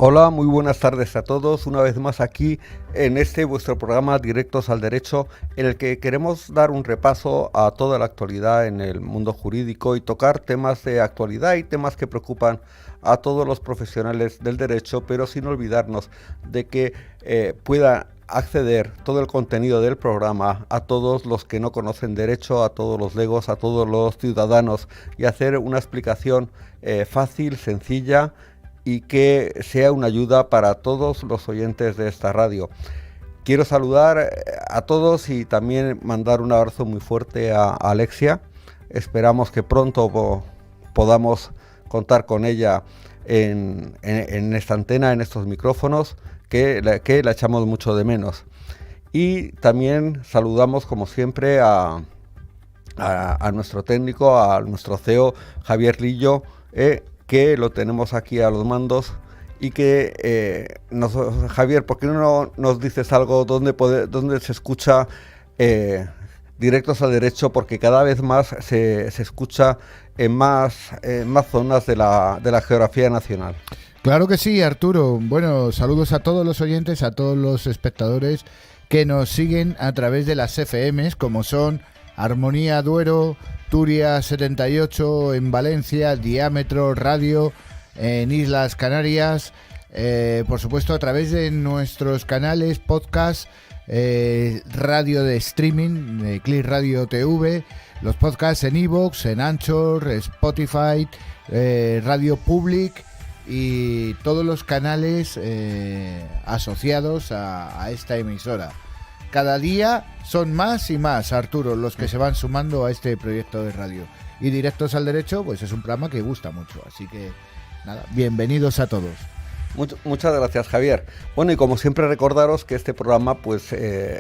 Hola, muy buenas tardes a todos, una vez más aquí en vuestro programa Directos al Derecho, en el que queremos dar un repaso a toda la actualidad en el mundo jurídico y tocar temas de actualidad y temas que preocupan a todos los profesionales del derecho, pero sin olvidarnos de que pueda acceder todo el contenido del programa a todos los que no conocen derecho, a todos los legos, a todos los ciudadanos, y hacer una explicación fácil, sencilla, y que sea una ayuda para todos los oyentes de esta radio. Quiero saludar a todos y también mandar un abrazo muy fuerte a Alexia. Esperamos que pronto podamos contar con ella en esta antena, en estos micrófonos, que la echamos mucho de menos. Y también saludamos, como siempre, a nuestro técnico, a nuestro CEO, Javier Lillo, que lo tenemos aquí a los mandos y que Javier, ¿por qué no nos dices algo dónde se escucha Directos al Derecho? Porque cada vez más se escucha en más zonas de la geografía nacional. Claro que sí, Arturo. Bueno, saludos a todos los oyentes, a todos los espectadores que nos siguen a través de las FMs, como son Armonía Duero, Turia 78 en Valencia, Diámetro Radio en Islas Canarias, por supuesto a través de nuestros canales podcast, radio de streaming, de Click Radio TV, los podcasts en iVoox, en Anchor, Spotify, Radio Public y todos los canales asociados a esta emisora. Cada día son más y más, Arturo, los que se van sumando a este proyecto de radio. Y Directos al Derecho, pues es un programa que gusta mucho. Así que, nada, bienvenidos a todos. Muchas gracias, Javier. Bueno, y como siempre recordaros que este programa pues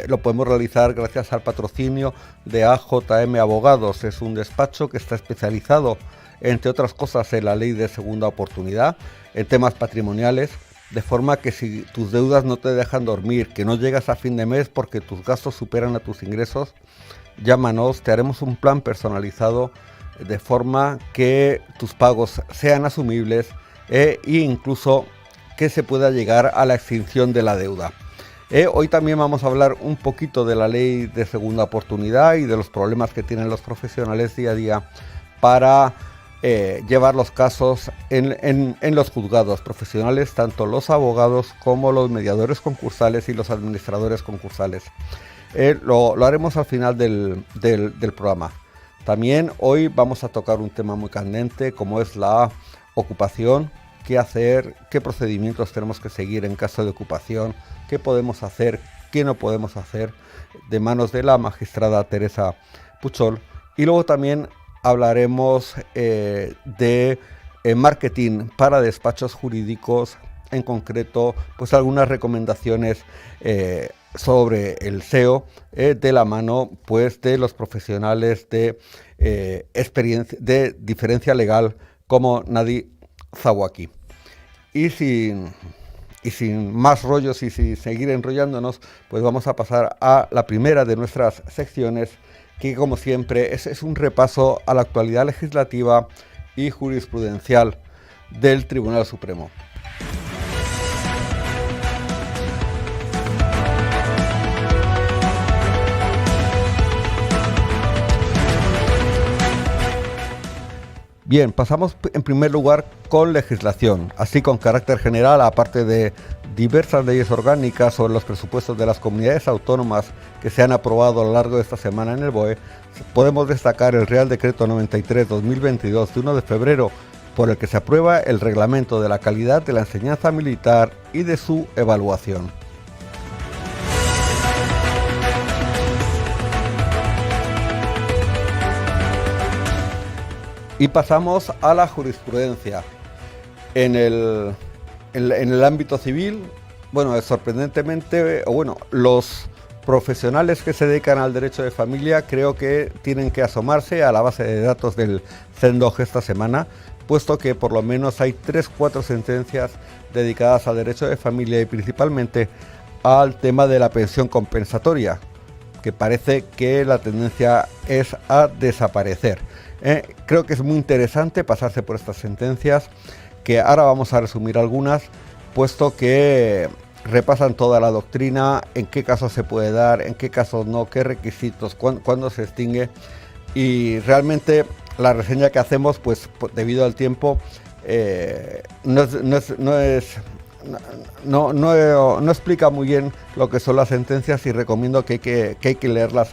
lo podemos realizar gracias al patrocinio de AJM Abogados. Es un despacho que está especializado, entre otras cosas, en la ley de segunda oportunidad, en temas patrimoniales, de forma que si tus deudas no te dejan dormir, que no llegas a fin de mes porque tus gastos superan a tus ingresos, llámanos, te haremos un plan personalizado de forma que tus pagos sean asumibles e incluso que se pueda llegar a la extinción de la deuda. Hoy también vamos a hablar un poquito de la ley de segunda oportunidad y de los problemas que tienen los profesionales día a día para llevar los casos en los juzgados profesionales, tanto los abogados como los mediadores concursales y los administradores concursales. Lo haremos al final del programa. También hoy vamos a tocar un tema muy candente, como es la ocupación, qué hacer, qué procedimientos tenemos que seguir en caso de ocupación, qué podemos hacer, qué no podemos hacer, de manos de la magistrada Teresa Puchol. Y luego también hablaremos de marketing para despachos jurídicos, en concreto, pues algunas recomendaciones sobre el SEO de la mano pues de los profesionales de experiencia de diferencia legal como Nadi Zawaki. Y sin más rollos y sin seguir enrollándonos, pues vamos a pasar a la primera de nuestras secciones, que como siempre es un repaso a la actualidad legislativa y jurisprudencial del Tribunal Supremo. Bien, pasamos en primer lugar con legislación, así con carácter general, aparte de diversas leyes orgánicas sobre los presupuestos de las comunidades autónomas que se han aprobado a lo largo de esta semana en el BOE, podemos destacar el Real Decreto 93/2022 de 1 de febrero, por el que se aprueba el reglamento de la calidad de la enseñanza militar y de su evaluación. Y pasamos a la jurisprudencia. En el ámbito civil, bueno, sorprendentemente, los profesionales que se dedican al derecho de familia creo que tienen que asomarse a la base de datos del CENDOG esta semana, puesto que por lo menos hay 3-4 sentencias dedicadas al derecho de familia y principalmente al tema de la pensión compensatoria, que parece que la tendencia es a desaparecer. Creo que es muy interesante pasarse por estas sentencias, que ahora vamos a resumir algunas, puesto que repasan toda la doctrina, en qué casos se puede dar, en qué casos no, qué requisitos, cuándo se extingue, y realmente la reseña que hacemos, pues debido al tiempo, no explica muy bien lo que son las sentencias, y recomiendo que hay que leerlas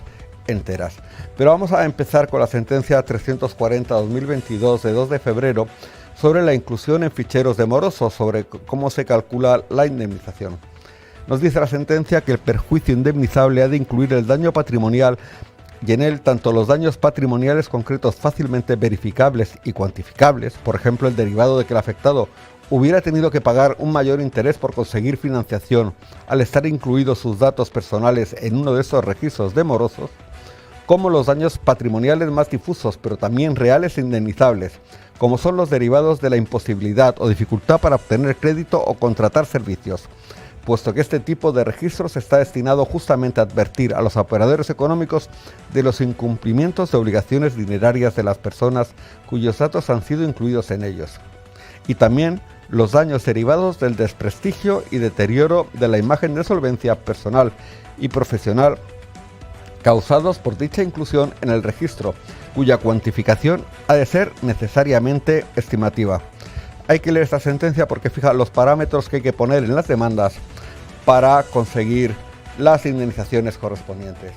enteras. Pero vamos a empezar con la sentencia 340/2022 de 2 de febrero sobre la inclusión en ficheros de morosos, sobre cómo se calcula la indemnización. Nos dice la sentencia que el perjuicio indemnizable ha de incluir el daño patrimonial, y en él tanto los daños patrimoniales concretos fácilmente verificables y cuantificables, por ejemplo el derivado de que el afectado hubiera tenido que pagar un mayor interés por conseguir financiación al estar incluidos sus datos personales en uno de esos registros de morosos, como los daños patrimoniales más difusos, pero también reales e indemnizables, como son los derivados de la imposibilidad o dificultad para obtener crédito o contratar servicios, puesto que este tipo de registros está destinado justamente a advertir a los operadores económicos de los incumplimientos de obligaciones dinerarias de las personas cuyos datos han sido incluidos en ellos, y también los daños derivados del desprestigio y deterioro de la imagen de solvencia personal y profesional causados por dicha inclusión en el registro, cuya cuantificación ha de ser necesariamente estimativa. Hay que leer esta sentencia porque fija los parámetros que hay que poner en las demandas para conseguir las indemnizaciones correspondientes.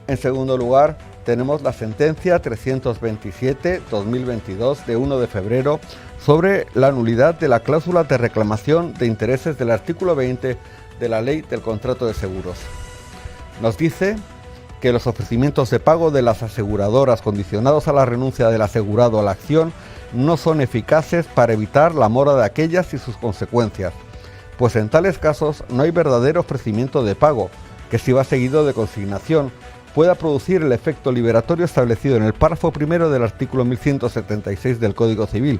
En segundo lugar, tenemos la sentencia 327/2022 de 1 de febrero sobre la nulidad de la cláusula de reclamación de intereses del artículo 20 de la Ley del Contrato de Seguros. Nos dice que los ofrecimientos de pago de las aseguradoras condicionados a la renuncia del asegurado a la acción no son eficaces para evitar la mora de aquellas y sus consecuencias, pues en tales casos no hay verdadero ofrecimiento de pago, que si va seguido de consignación, pueda producir el efecto liberatorio establecido en el párrafo primero del artículo 1176 del Código Civil,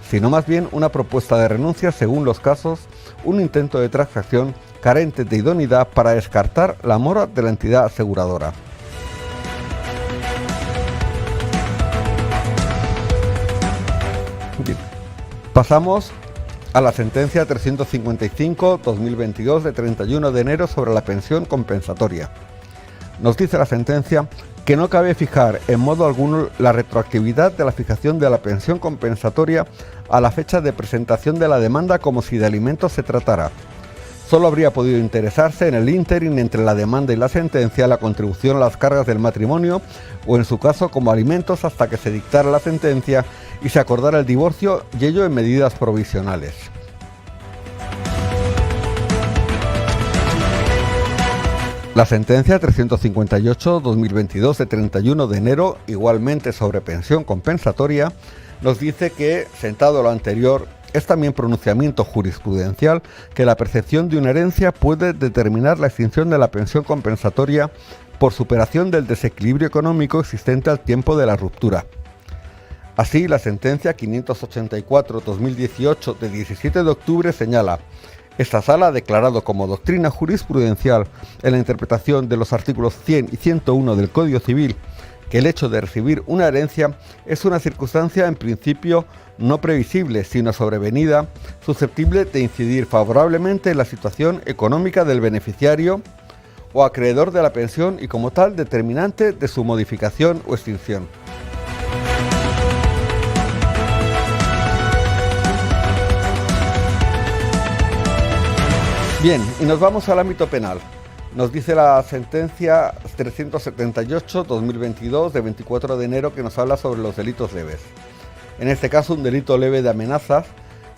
sino más bien una propuesta de renuncia según los casos, un intento de transacción carente de idoneidad para descartar la mora de la entidad aseguradora. Bien. Pasamos a la sentencia 355/2022 de 31 de enero sobre la pensión compensatoria. Nos dice la sentencia que no cabe fijar en modo alguno la retroactividad de la fijación de la pensión compensatoria a la fecha de presentación de la demanda como si de alimentos se tratara. Solo habría podido interesarse en el ínterin entre la demanda y la sentencia la contribución a las cargas del matrimonio, o en su caso como alimentos hasta que se dictara la sentencia y se acordara el divorcio, y ello en medidas provisionales. La sentencia 358/2022 de 31 de enero, igualmente sobre pensión compensatoria, nos dice que, sentado lo anterior, es también pronunciamiento jurisprudencial que la percepción de una herencia puede determinar la extinción de la pensión compensatoria por superación del desequilibrio económico existente al tiempo de la ruptura. Así, la sentencia 584/2018 de 17 de octubre señala: esta sala ha declarado como doctrina jurisprudencial en la interpretación de los artículos 100 y 101 del Código Civil que el hecho de recibir una herencia es una circunstancia en principio no previsible, sino sobrevenida, susceptible de incidir favorablemente en la situación económica del beneficiario o acreedor de la pensión y como tal determinante de su modificación o extinción. Bien, y nos vamos al ámbito penal. Nos dice la sentencia 378/2022 de 24 de enero que nos habla sobre los delitos leves. En este caso, un delito leve de amenazas,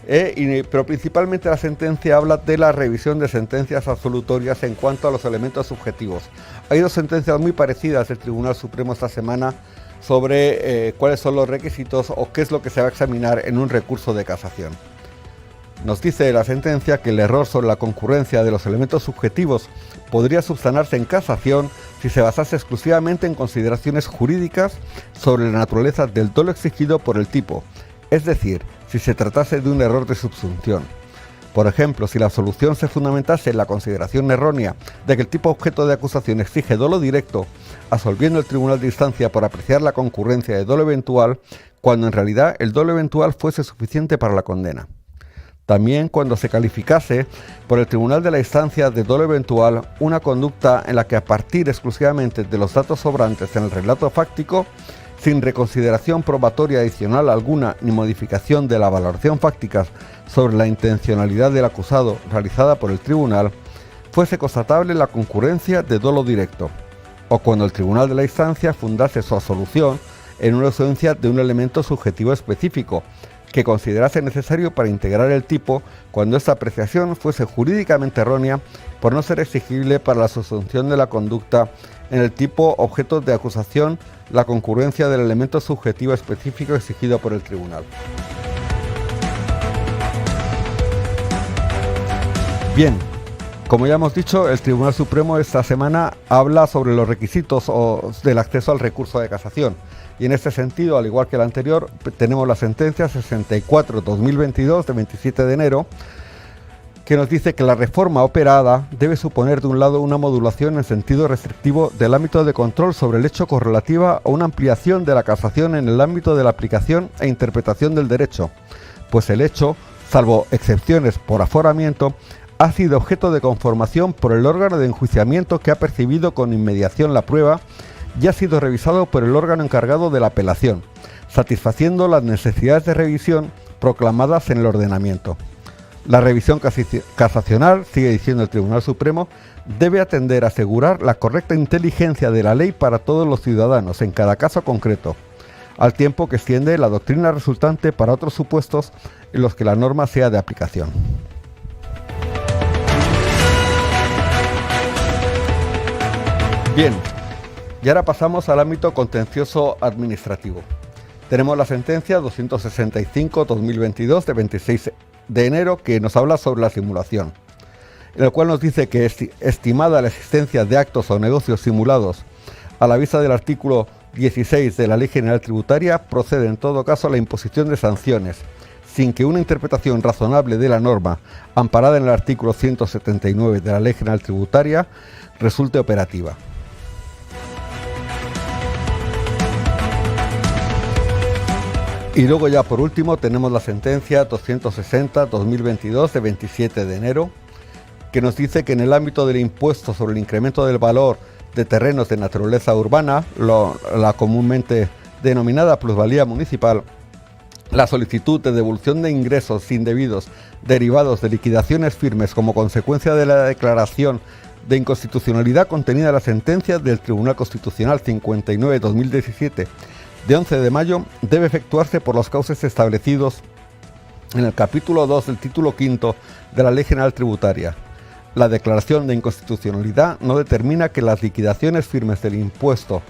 pero principalmente la sentencia habla de la revisión de sentencias absolutorias en cuanto a los elementos subjetivos. Hay dos sentencias muy parecidas del Tribunal Supremo esta semana sobre cuáles son los requisitos o qué es lo que se va a examinar en un recurso de casación. Nos dice la sentencia que el error sobre la concurrencia de los elementos subjetivos podría subsanarse en casación si se basase exclusivamente en consideraciones jurídicas sobre la naturaleza del dolo exigido por el tipo, es decir, si se tratase de un error de subsunción. Por ejemplo, si la absolución se fundamentase en la consideración errónea de que el tipo objeto de acusación exige dolo directo, absolviendo el tribunal de instancia por apreciar la concurrencia de dolo eventual, cuando en realidad el dolo eventual fuese suficiente para la condena. También cuando se calificase por el Tribunal de la Instancia de dolo eventual una conducta en la que a partir exclusivamente de los datos sobrantes en el relato fáctico, sin reconsideración probatoria adicional alguna ni modificación de la valoración fáctica sobre la intencionalidad del acusado realizada por el tribunal, fuese constatable la concurrencia de dolo directo, o cuando el Tribunal de la Instancia fundase su absolución en una ausencia de un elemento subjetivo específico, que considerase necesario para integrar el tipo cuando esta apreciación fuese jurídicamente errónea por no ser exigible para la suspensión de la conducta en el tipo objeto de acusación la concurrencia del elemento subjetivo específico exigido por el tribunal. Bien, como ya hemos dicho, el Tribunal Supremo esta semana habla sobre los requisitos del acceso al recurso de casación. Y en este sentido, al igual que el anterior, tenemos la sentencia 64/2022 de 27 de enero, que nos dice que la reforma operada debe suponer de un lado una modulación en sentido restrictivo del ámbito de control sobre el hecho correlativa a una ampliación de la casación en el ámbito de la aplicación e interpretación del derecho, pues el hecho, salvo excepciones por aforamiento, ha sido objeto de conformación por el órgano de enjuiciamiento que ha percibido con inmediación la prueba y ha sido revisado por el órgano encargado de la apelación, satisfaciendo las necesidades de revisión proclamadas en el ordenamiento. La revisión casacional, sigue diciendo el Tribunal Supremo, debe atender a asegurar la correcta inteligencia de la ley para todos los ciudadanos en cada caso concreto, al tiempo que extiende la doctrina resultante para otros supuestos en los que la norma sea de aplicación. Bien, y ahora pasamos al ámbito contencioso administrativo. Tenemos la sentencia 265/2022 de 26 de enero que nos habla sobre la simulación, en el cual nos dice que estimada la existencia de actos o negocios simulados a la vista del artículo 16 de la Ley General Tributaria, procede en todo caso a la imposición de sanciones, sin que una interpretación razonable de la norma, amparada en el artículo 179 de la Ley General Tributaria, resulte operativa. Y luego ya por último tenemos la sentencia 260/2022 de 27 de enero, que nos dice que en el ámbito del impuesto sobre el incremento del valor de terrenos de naturaleza urbana, la comúnmente denominada plusvalía municipal, la solicitud de devolución de ingresos indebidos derivados de liquidaciones firmes como consecuencia de la declaración de inconstitucionalidad contenida en la sentencia del Tribunal Constitucional 59/2017 de 11 de mayo debe efectuarse por los cauces establecidos en el capítulo 2 del título quinto de la Ley General Tributaria. La declaración de inconstitucionalidad no determina que las liquidaciones firmes del impuesto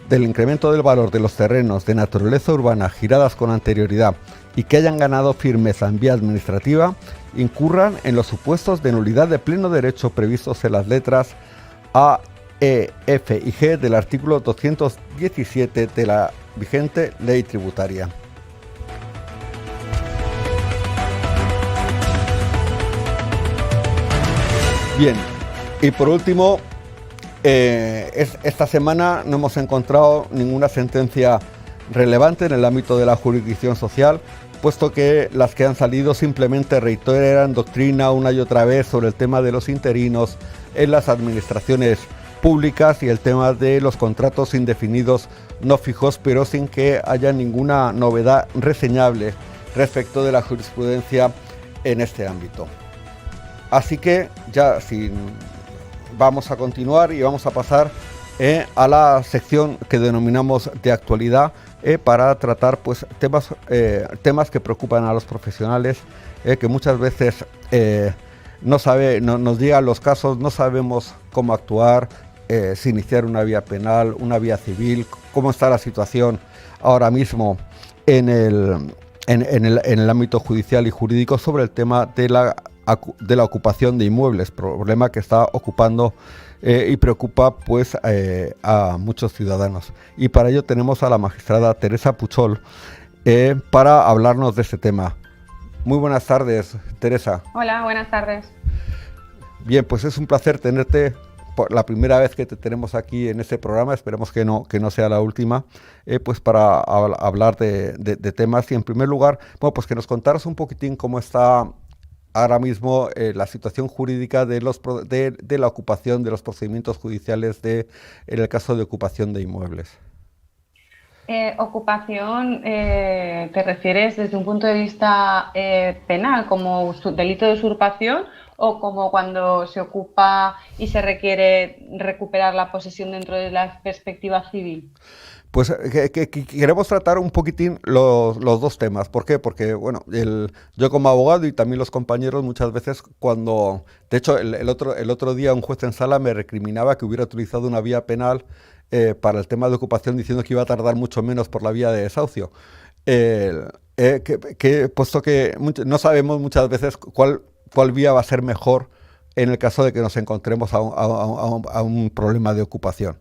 del incremento del valor de los terrenos de naturaleza urbana giradas con anterioridad y que hayan ganado firmeza en vía administrativa incurran en los supuestos de nulidad de pleno derecho previstos en las letras A, E, F y G del artículo 217 de la vigente ley tributaria. Bien, y por último, esta semana no hemos encontrado ninguna sentencia relevante en el ámbito de la jurisdicción social, puesto que las que han salido simplemente reiteran doctrina una y otra vez sobre el tema de los interinos en las administraciones públicas y el tema de los contratos indefinidos no fijos, pero sin que haya ninguna novedad reseñable respecto de la jurisprudencia en este ámbito. Así que ya vamos a continuar y vamos a pasar a la sección que denominamos de actualidad para tratar pues temas que preocupan a los profesionales, que muchas veces nos llegan los casos, no sabemos cómo actuar, si iniciar una vía penal, una vía civil, cómo está la situación ahora mismo en el ámbito judicial y jurídico sobre el tema de la ocupación de inmuebles, problema que está ocupando y preocupa pues a muchos ciudadanos. Y para ello tenemos a la magistrada Teresa Puchol para hablarnos de este tema. Muy buenas tardes, Teresa. Hola, buenas tardes. Bien, pues es un placer tenerte. Por la primera vez que te tenemos aquí en este programa, esperemos que no sea la última, pues para hablar de temas. Y en primer lugar, bueno, pues que nos contaras un poquitín cómo está ahora mismo la situación jurídica de la ocupación, de los procedimientos judiciales en el caso de ocupación de inmuebles. Ocupación, ¿te refieres desde un punto de vista penal, como delito de usurpación, o como cuando se ocupa y se requiere recuperar la posesión dentro de la perspectiva civil? Pues que queremos tratar un poquitín los dos temas. ¿Por qué? Porque, bueno, yo como abogado y también los compañeros muchas veces de hecho, el otro día un juez en sala me recriminaba que hubiera utilizado una vía penal para el tema de ocupación diciendo que iba a tardar mucho menos por la vía de desahucio. Puesto que no sabemos muchas veces cuál vía va a ser mejor en el caso de que nos encontremos a un problema de ocupación.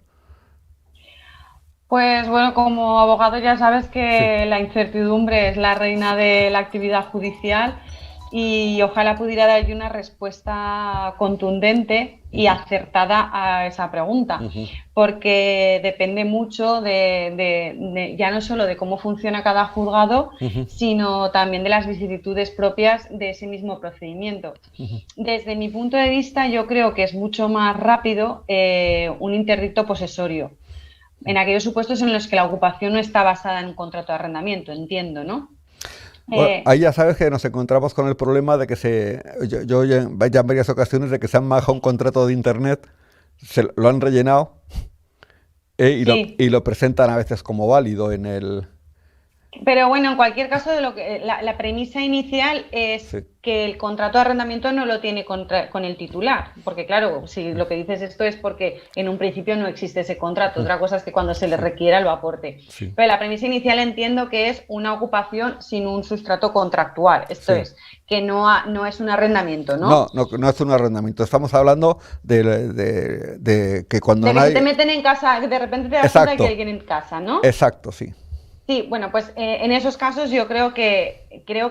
Pues bueno, como abogado ya sabes Sí. que la incertidumbre es la reina de la actividad judicial y ojalá pudiera dar yo una respuesta contundente y acertada a esa pregunta, Ujú. porque depende mucho ya no solo de cómo funciona cada juzgado, Ujú. sino también de las vicisitudes propias de ese mismo procedimiento. Ujú. Desde mi punto de vista, yo creo que es mucho más rápido un interdicto posesorio en aquellos supuestos en los que la ocupación no está basada en un contrato de arrendamiento, entiendo, ¿no? Bueno, Eh, ahí ya sabes que nos encontramos con el problema de que yo ya en varias ocasiones de que se han bajado un contrato de internet, lo han rellenado y sí, lo presentan a veces como válido en el... pero bueno, en cualquier caso, la premisa inicial es Sí. que el contrato de arrendamiento no lo tiene con el titular, porque claro, si lo que dices esto es porque en un principio no existe ese contrato, otra cosa es que cuando se le Sí. requiera lo aporte. Sí. Pero la premisa inicial entiendo que es una ocupación sin un sustrato contractual, esto Sí. es, que no es un arrendamiento, ¿no? No, no, no es un arrendamiento. Estamos hablando de que cuando De que se te nadie... meten en casa, que de repente te das cuenta de que hay Exacto, alguien en casa, ¿no? exacto, sí. Sí, bueno, pues en esos casos yo creo que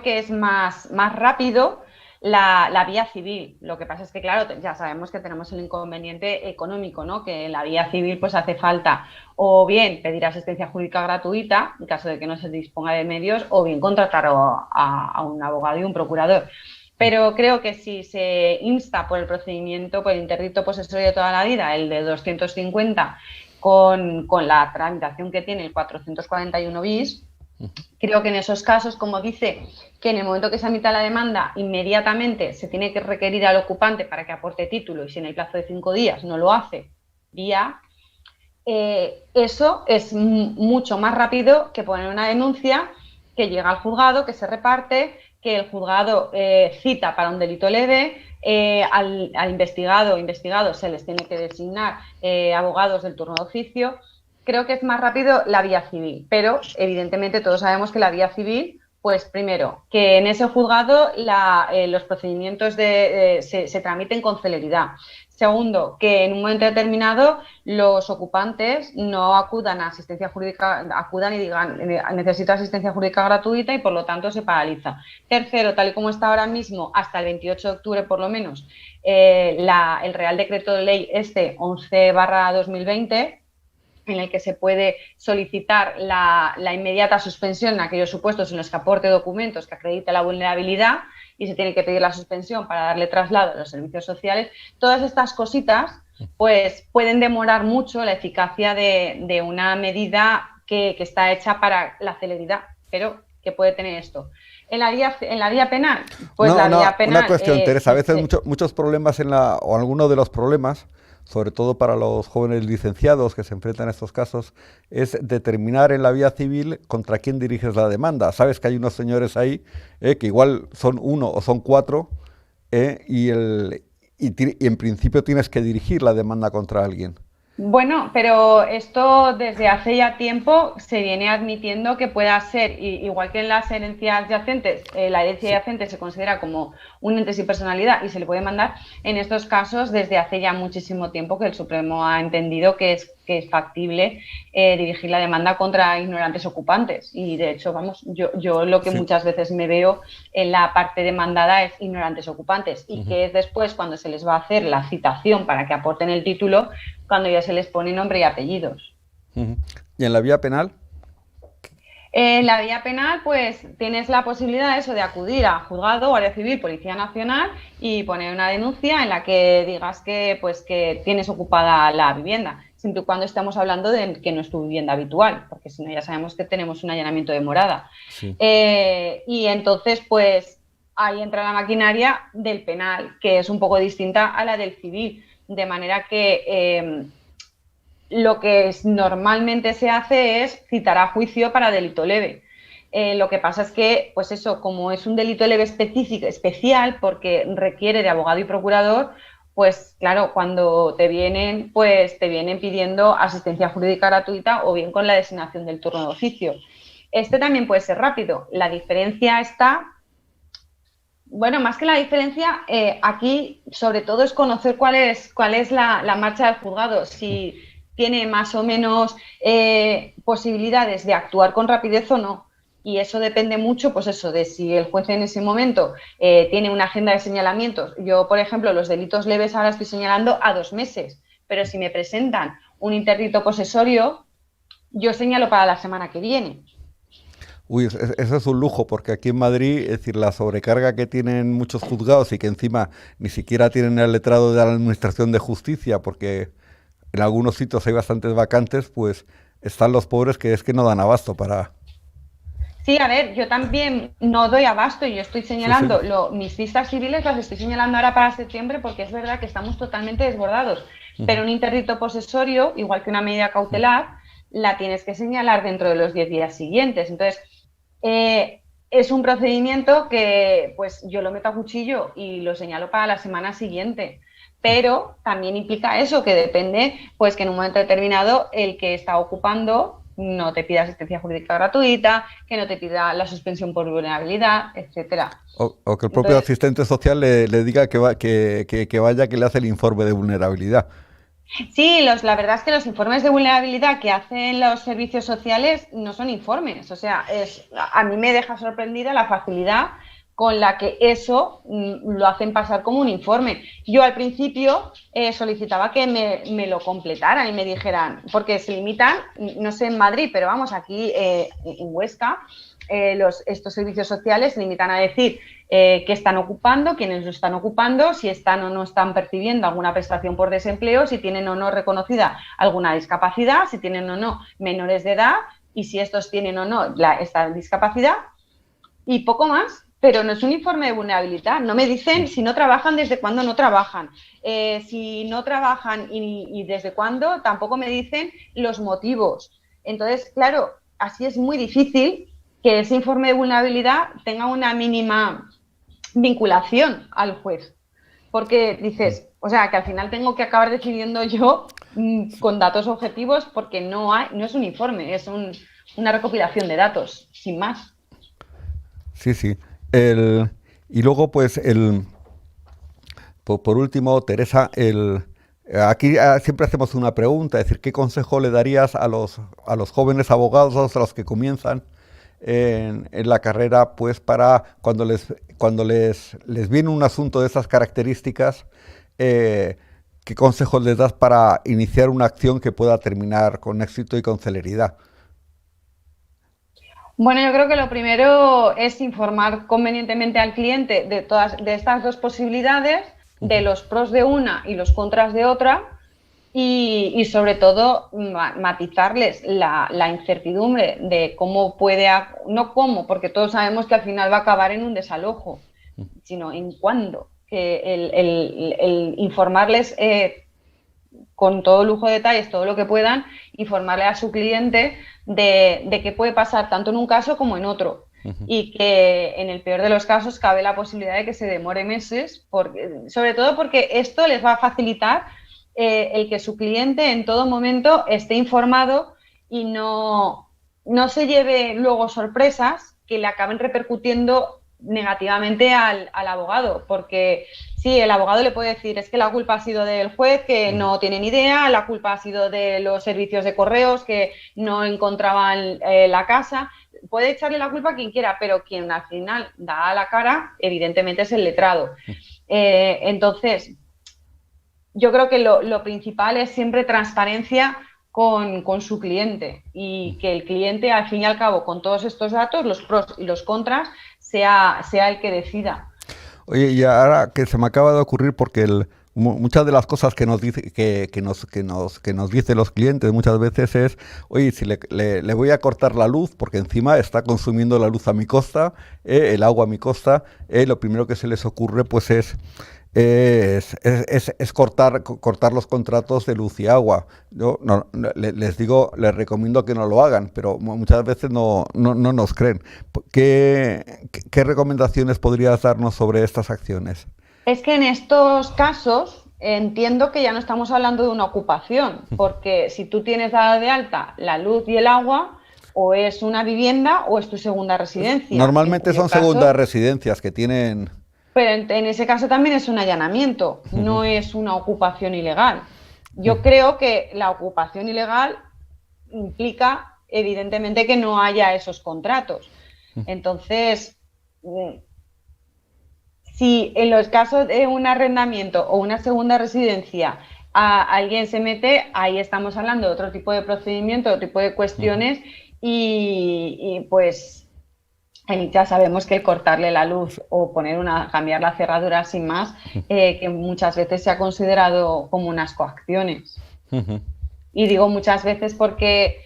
es más rápido la vía civil. Lo que pasa es que, claro, ya sabemos que tenemos el inconveniente económico, ¿no? Que en la vía civil pues hace falta o bien pedir asistencia jurídica gratuita, en caso de que no se disponga de medios, o bien contratar a un abogado y un procurador. Pero creo que si se insta por el procedimiento, por el interdicto posesorio de toda la vida, el de 250, con la tramitación que tiene el 441 bis, creo que en esos casos, como dice, que en el momento que se admita la demanda, inmediatamente se tiene que requerir al ocupante para que aporte título y si en el plazo de 5 días no lo hace, vía, eso es mucho más rápido que poner una denuncia que llega al juzgado, que se reparte, que el juzgado cita para un delito leve, al investigado o investigado se les tiene que designar abogados del turno de oficio. Creo que es más rápido la vía civil, pero evidentemente todos sabemos que la vía civil, pues primero, que en ese juzgado los procedimientos se tramiten con celeridad. Segundo, que en un momento determinado los ocupantes no acudan a asistencia jurídica, acudan y digan necesito asistencia jurídica gratuita y por lo tanto se paraliza. Tercero, tal y como está ahora mismo, hasta el 28 de octubre por lo menos, el Real Decreto de Ley 11/2020, en el que se puede solicitar la inmediata suspensión en aquellos supuestos en los que aporte documentos que acredite la vulnerabilidad y se tiene que pedir la suspensión para darle traslado a los servicios sociales. Todas estas cositas pues pueden demorar mucho la eficacia de una medida que está hecha para la celeridad, pero que puede tener esto. En la vía penal, pues No, la vía una penal, cuestión, Teresa. A veces muchos problemas o algunos de los problemas, sobre todo para los jóvenes licenciados que se enfrentan a estos casos, es determinar en la vía civil contra quién diriges la demanda. Sabes que hay unos señores ahí que igual son uno o son cuatro y en principio tienes que dirigir la demanda contra alguien. Bueno, pero esto desde hace ya tiempo se viene admitiendo que pueda ser, igual que en las herencias yacentes, la herencia Sí. yacente se considera como un ente sin personalidad y se le puede mandar, en estos casos desde hace ya muchísimo tiempo que el Supremo ha entendido que es factible dirigir la demanda contra ignorantes ocupantes y de hecho, vamos, yo lo que Sí. muchas veces me veo en la parte demandada es ignorantes ocupantes y que es después cuando se les va a hacer la citación para que aporten el título, cuando ya se les pone nombre y apellidos. Ujú. ¿Y en la vía penal? En la vía penal, pues tienes la posibilidad eso de acudir a juzgado, Guardia Civil, Policía Nacional y poner una denuncia en la que digas que, pues, que tienes ocupada la vivienda, siempre y cuando estamos hablando de que no es tu vivienda habitual, porque si no ya sabemos que tenemos un allanamiento de morada. Sí. Y entonces, pues ahí entra la maquinaria del penal, que es un poco distinta a la del civil, de manera que lo que normalmente se hace es citar a juicio para delito leve. Lo que pasa es que, pues eso, como es un delito leve específico, especial, porque requiere de abogado y procurador, pues claro, cuando te vienen, pues te vienen pidiendo asistencia jurídica gratuita o bien con la designación del turno de oficio. Este también puede ser rápido. La diferencia está, bueno, más que la diferencia, aquí sobre todo es conocer cuál es la marcha del juzgado, si tiene más o menos posibilidades de actuar con rapidez o no. Y eso depende mucho, pues eso, de si el juez en ese momento tiene una agenda de señalamientos. Yo, por ejemplo, los delitos leves ahora estoy señalando a 2 meses, pero si me presentan un interdicto posesorio, yo señalo para la semana que viene. Uy, eso es un lujo, porque aquí en Madrid, es decir, la sobrecarga que tienen muchos juzgados y que encima ni siquiera tienen el letrado de la Administración de Justicia, porque en algunos sitios hay bastantes vacantes, pues están los pobres que es que no dan abasto para... Sí, a ver, yo también no doy abasto y yo estoy Sí, sí. señalando, mis vistas civiles las estoy señalando ahora para septiembre porque es verdad que estamos totalmente desbordados, pero Ujú. un interdicto posesorio, igual que una medida cautelar, la tienes que señalar dentro de los 10 días siguientes. Entonces, es un procedimiento que pues yo lo meto a cuchillo y lo señalo para la semana siguiente. Pero también implica eso, que depende, pues que en un momento determinado el que está ocupando no te pida asistencia jurídica gratuita, que no te pida la suspensión por vulnerabilidad, etcétera. O que el propio Entonces, asistente social le diga que vaya, que le hace el informe de vulnerabilidad. sí, la verdad es que los informes de vulnerabilidad que hacen los servicios sociales no son informes. O sea, a mí me deja sorprendida la facilidad con la que eso lo hacen pasar como un informe. Yo al principio solicitaba que me lo completaran y me dijeran, porque se limitan, no sé en Madrid, pero vamos, aquí en Huesca, estos servicios sociales se limitan a decir qué están ocupando, quiénes lo están ocupando, si están o no están percibiendo alguna prestación por desempleo, si tienen o no reconocida alguna discapacidad, si tienen o no menores de edad y si estos tienen o no esta discapacidad y poco más. Pero no es un informe de vulnerabilidad. No me dicen si no trabajan, desde cuándo no trabajan. Si no trabajan y desde cuándo, tampoco me dicen los motivos. Entonces, claro, así es muy difícil que ese informe de vulnerabilidad tenga una mínima vinculación al juez. Porque dices, o sea, que al final tengo que acabar decidiendo yo con datos objetivos porque no es un informe, es una recopilación de datos, sin más. Sí, sí. Y luego, pues, por último, Teresa, aquí siempre hacemos una pregunta, es decir, ¿qué consejo le darías a los jóvenes abogados, a los que comienzan en la carrera, pues para cuando les viene un asunto de esas características, qué consejos les das para iniciar una acción que pueda terminar con éxito y con celeridad? Bueno, yo creo que lo primero es informar convenientemente al cliente de estas dos posibilidades, de los pros de una y los contras de otra, y sobre todo matizarles la incertidumbre de cómo puede, no cómo, porque todos sabemos que al final va a acabar en un desalojo, sino en cuándo. Que el informarles con todo lujo de detalles, todo lo que puedan, informarle a su cliente de qué puede pasar tanto en un caso como en otro. Y que en el peor de los casos cabe la posibilidad de que se demore meses, sobre todo porque esto les va a facilitar el que su cliente en todo momento esté informado y no se lleve luego sorpresas que le acaben repercutiendo negativamente al abogado, porque sí, el abogado le puede decir, es que la culpa ha sido del juez, que no tiene ni idea, la culpa ha sido de los servicios de correos, que no encontraban la casa. Puede echarle la culpa a quien quiera, pero quien al final da la cara, evidentemente, es el letrado. Entonces, yo creo que lo principal es siempre transparencia con su cliente y que el cliente, al fin y al cabo, con todos estos datos, los pros y los contras, sea el que decida. Oye, y ahora que se me acaba de ocurrir, porque muchas de las cosas que nos dice que nos dicen los clientes muchas veces es, oye, si le voy a cortar la luz porque encima está consumiendo la luz a mi costa, el agua a mi costa, lo primero que se les ocurre pues es cortar los contratos de luz y agua. Yo les digo, les recomiendo que no lo hagan, pero muchas veces no nos creen. ¿Qué recomendaciones podrías darnos sobre estas acciones? Es que en estos casos entiendo que ya no estamos hablando de una ocupación, porque si tú tienes dada de alta la luz y el agua, o es una vivienda o es tu segunda residencia. Normalmente son segundas residencias que tienen... Pero en ese caso también es un allanamiento, no es una ocupación ilegal. Yo creo que la ocupación ilegal implica, evidentemente, que no haya esos contratos. Entonces, si en los casos de un arrendamiento o una segunda residencia alguien se mete, ahí estamos hablando de otro tipo de procedimiento, otro tipo de cuestiones y pues ya sabemos que el cortarle la luz o cambiar la cerradura sin más, que muchas veces se ha considerado como unas coacciones. Y digo muchas veces porque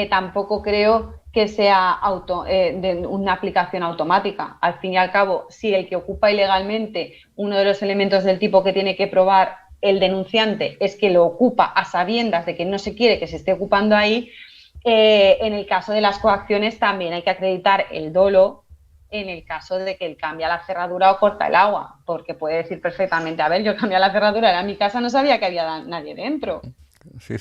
tampoco creo que sea de una aplicación automática. Al fin y al cabo, si el que ocupa ilegalmente, uno de los elementos del tipo que tiene que probar el denunciante es que lo ocupa a sabiendas de que no se quiere que se esté ocupando ahí, en el caso de las coacciones también hay que acreditar el dolo en el caso de que él cambia la cerradura o corta el agua, porque puede decir perfectamente, a ver, yo cambié la cerradura, era mi casa, no sabía que había nadie dentro. Sí.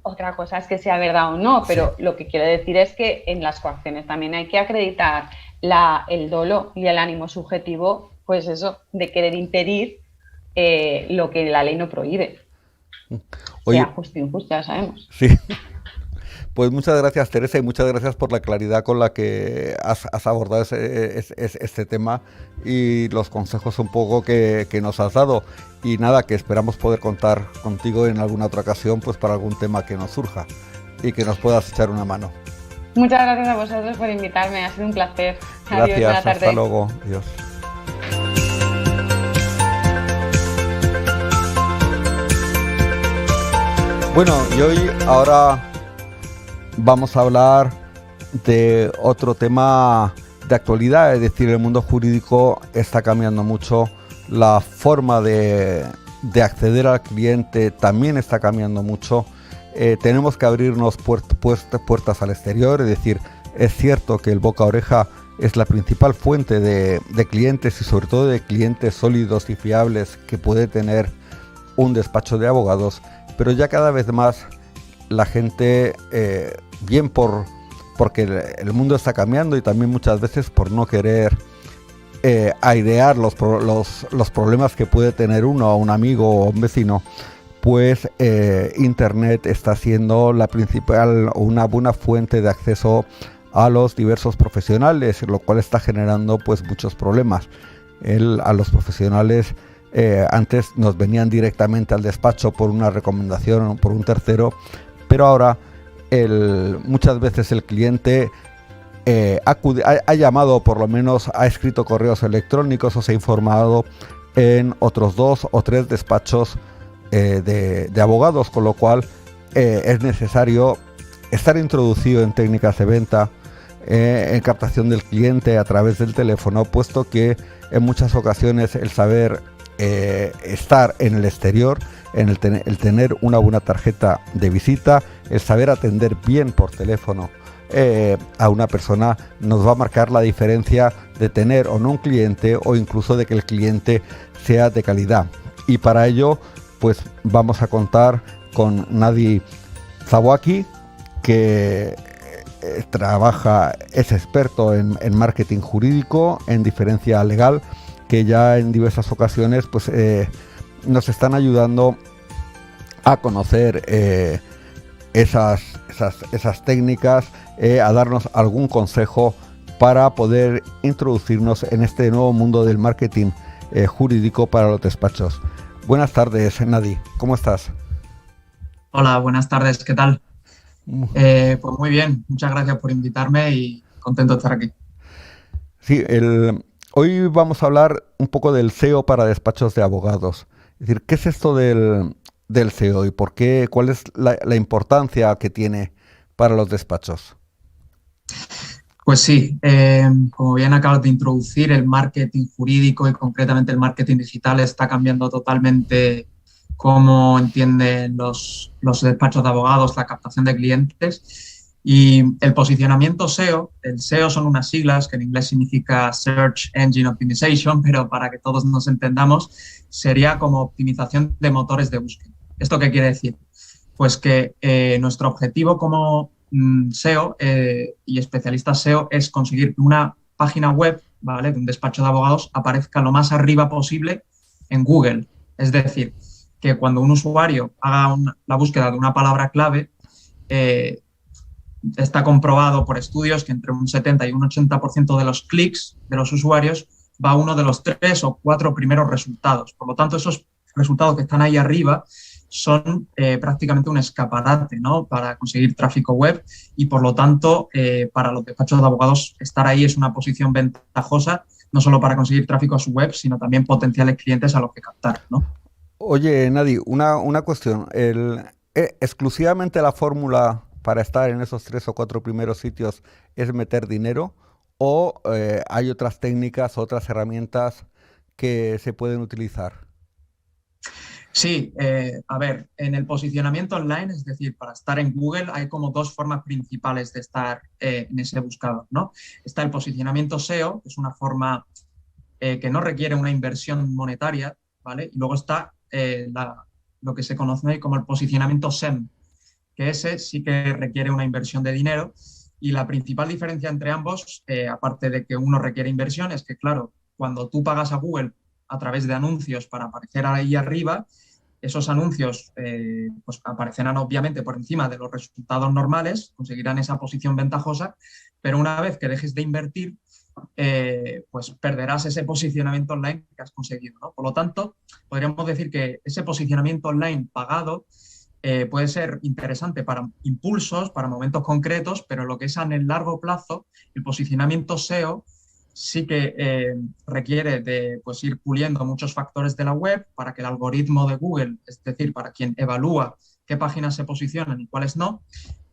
Otra cosa es que sea verdad o no, pero lo que quiero decir es que en las coacciones también hay que acreditar el dolo y el ánimo subjetivo, pues eso, de querer impedir lo que la ley no prohíbe. Oye, sea justo y injusto, ya sabemos. Sí. Pues muchas gracias, Teresa, y muchas gracias por la claridad con la que has abordado este tema y los consejos un poco que nos has dado. Y nada, que esperamos poder contar contigo en alguna otra ocasión pues para algún tema que nos surja y que nos puedas echar una mano. Muchas gracias a vosotros por invitarme, ha sido un placer. Gracias, adiós, buena tarde. Hasta luego, adiós. Bueno, y hoy ahora vamos a hablar de otro tema de actualidad, es decir, el mundo jurídico está cambiando mucho, la forma de acceder al cliente también está cambiando mucho, tenemos que abrirnos puertas al exterior, es decir, es cierto que el boca a oreja es la principal fuente de clientes y sobre todo de clientes sólidos y fiables que puede tener un despacho de abogados, pero ya cada vez más la gente, bien porque el mundo está cambiando y también muchas veces por no querer airear los problemas que puede tener uno a un amigo o un vecino, pues Internet está siendo la principal o una buena fuente de acceso a los diversos profesionales, lo cual está generando pues muchos problemas. A los profesionales antes nos venían directamente al despacho por una recomendación o por un tercero, pero ahora muchas veces el cliente ha llamado, por lo menos ha escrito correos electrónicos o se ha informado en otros 2 o 3 despachos de abogados, con lo cual es necesario estar introducido en técnicas de venta, en captación del cliente a través del teléfono, puesto que en muchas ocasiones el saber estar en el exterior, el tener una buena tarjeta de visita, el saber atender bien por teléfono a una persona nos va a marcar la diferencia de tener o no un cliente o incluso de que el cliente sea de calidad. Y para ello pues vamos a contar con Nadi Zawaki, que es experto en marketing jurídico, en diferencia legal, que ya en diversas ocasiones pues nos están ayudando a conocer esas técnicas, a darnos algún consejo para poder introducirnos en este nuevo mundo del marketing jurídico para los despachos. Buenas tardes, Nadi, ¿cómo estás? Hola, buenas tardes, ¿qué tal? Mm, Pues muy bien, muchas gracias por invitarme y contento de estar aquí. Sí, hoy vamos a hablar un poco del SEO para despachos de abogados. Es decir, ¿qué es esto del SEO y por qué, cuál es la importancia que tiene para los despachos? Pues sí, como bien acabas de introducir, el marketing jurídico y concretamente el marketing digital está cambiando totalmente cómo entienden los despachos de abogados la captación de clientes. Y el posicionamiento SEO, el SEO son unas siglas que en inglés significa Search Engine Optimization, pero para que todos nos entendamos, sería como optimización de motores de búsqueda. ¿Esto qué quiere decir? Pues que nuestro objetivo como SEO y especialista SEO es conseguir que una página web, ¿vale?, de un despacho de abogados aparezca lo más arriba posible en Google. Es decir, que cuando un usuario haga la búsqueda de una palabra clave, eh, está comprobado por estudios que entre un 70 y un 80% de los clics de los usuarios va a uno de los 3 o 4 primeros resultados. Por lo tanto, esos resultados que están ahí arriba son prácticamente un escaparate, ¿no?, para conseguir tráfico web y, por lo tanto, para los despachos de abogados estar ahí es una posición ventajosa, no solo para conseguir tráfico a su web, sino también potenciales clientes a los que captar, ¿no? Oye, Nadi, una cuestión. ¿Exclusivamente la fórmula para estar en esos 3 o 4 primeros sitios es meter dinero o hay otras técnicas, otras herramientas que se pueden utilizar? Sí, a ver, en el posicionamiento online, es decir, para estar en Google, hay como dos formas principales de estar en ese buscador, ¿no? Está el posicionamiento SEO, que es una forma que no requiere una inversión monetaria, ¿vale? Y luego está lo que se conoce hoy como el posicionamiento SEM, que ese sí que requiere una inversión de dinero. Y la principal diferencia entre ambos, aparte de que uno requiere inversión, es que, claro, cuando tú pagas a Google a través de anuncios para aparecer ahí arriba, esos anuncios pues aparecerán obviamente por encima de los resultados normales, conseguirán esa posición ventajosa, pero una vez que dejes de invertir, pues perderás ese posicionamiento online que has conseguido, ¿no? Por lo tanto, podríamos decir que ese posicionamiento online pagado puede ser interesante para impulsos, para momentos concretos, pero lo que es en el largo plazo, el posicionamiento SEO sí que requiere de pues, ir puliendo muchos factores de la web para que el algoritmo de Google, es decir, para quien evalúa qué páginas se posicionan y cuáles no,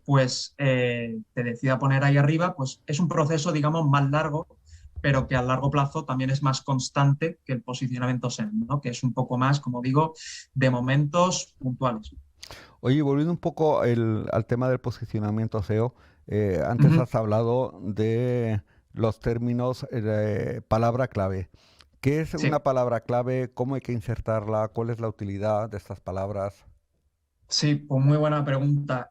pues te decida poner ahí arriba, pues es un proceso, digamos, más largo, pero que a largo plazo también es más constante que el posicionamiento SEM, ¿no?, que es un poco más, como digo, de momentos puntuales. Oye, volviendo un poco al tema del posicionamiento SEO, antes Ujú. has hablado de los términos palabra clave. ¿Qué es una Sí. palabra clave? ¿Cómo hay que insertarla? ¿Cuál es la utilidad de estas palabras? Sí, pues muy buena pregunta.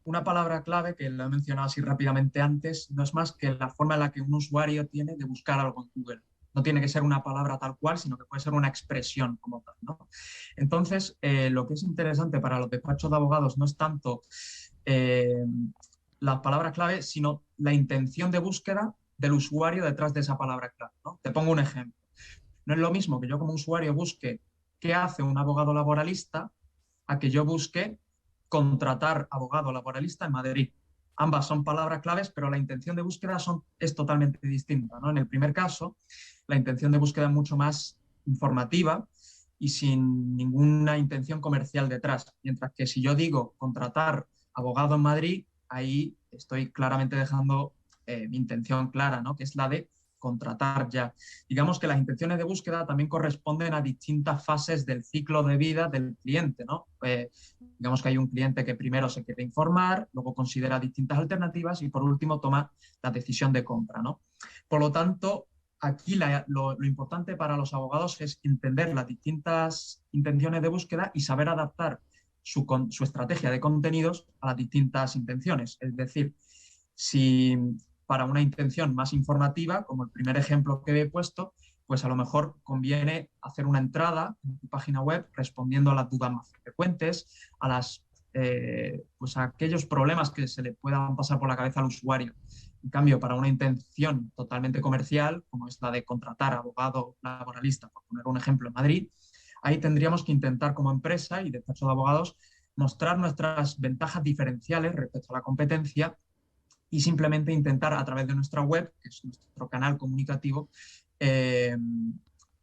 Una palabra clave que lo he mencionado así rápidamente antes no es más que la forma en la que un usuario tiene de buscar algo en Google. No tiene que ser una palabra tal cual, sino que puede ser una expresión como tal, ¿no? Entonces, lo que es interesante para los despachos de abogados no es tanto eh, las palabras clave, sino la intención de búsqueda del usuario detrás de esa palabra clave, ¿no? Te pongo un ejemplo. No es lo mismo que yo como usuario busque qué hace un abogado laboralista a que yo busque contratar abogado laboralista en Madrid. Ambas son palabras claves, pero la intención de búsqueda es totalmente distinta, ¿no? En el primer caso, la intención de búsqueda es mucho más informativa y sin ninguna intención comercial detrás. Mientras que si yo digo contratar abogado en Madrid, ahí estoy claramente dejando mi intención clara, ¿no?, que es la de contratar ya. Digamos que las intenciones de búsqueda también corresponden a distintas fases del ciclo de vida del cliente, ¿no? Digamos que hay un cliente que primero se quiere informar, luego considera distintas alternativas y por último toma la decisión de compra, ¿no? Por lo tanto, aquí lo importante para los abogados es entender las distintas intenciones de búsqueda y saber adaptar su estrategia de contenidos a las distintas intenciones. Es decir, si para una intención más informativa, como el primer ejemplo que he puesto, pues a lo mejor conviene hacer una entrada en tu página web respondiendo a las dudas más frecuentes, pues a aquellos problemas que se le puedan pasar por la cabeza al usuario. En cambio, para una intención totalmente comercial, como es la de contratar abogado laboralista, por poner un ejemplo en Madrid, ahí tendríamos que intentar como empresa y despacho de abogados mostrar nuestras ventajas diferenciales respecto a la competencia y simplemente intentar a través de nuestra web, que es nuestro canal comunicativo,